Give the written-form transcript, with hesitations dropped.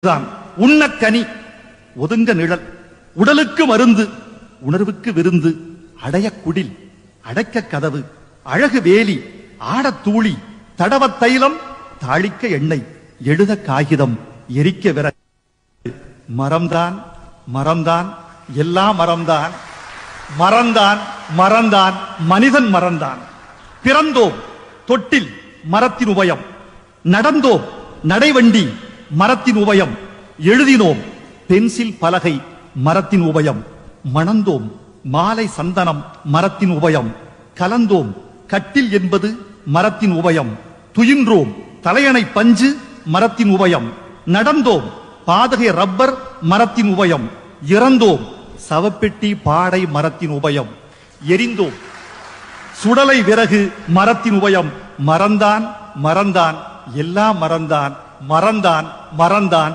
தான் உண்ணக்கனி, ஒதுங்க நிழல், உடலுக்கு மருந்து, உணர்வுக்கு விருந்து, அடைய குடில், அடைக்க கதவு, அழகு வேலி, ஆடத் தூளி, தடவத் தைலம், தாளிக்க எண்ணெய், எழுத காகிதம், எரிக்க விறகு. மரம்தான் மரம்தான் எல்லாம் மரம்தான், மறந்தான் மறந்தான் மனிதன் மறந்தான். பிறந்தோம் தொட்டில் மரத்தின் உபயம், நடந்தோம் நடைவண்டி மரத்தின் உபயம், எழுதினோம் பென்சில் பலகை மரத்தின் உபயம், மணந்தோம் மாலை சந்தனம் மரத்தின் உபயம், கலந்தோம் கட்டில் என்பது மரத்தின் உபயம், துயின்றோம் தலையணை பஞ்சு மரத்தின் உபயம், நடந்தோம் பாதகை ரப்பர் மரத்தின் உபயம், இறந்தோம் சவப்பெட்டி பாடை மரத்தின் உபயம், எரிந்தோம் சுடலை விறகு மரத்தின் உபயம். மறந்தான் மறந்தான் எல்லாம் மறந்தான், மறந்தான் மறந்தான்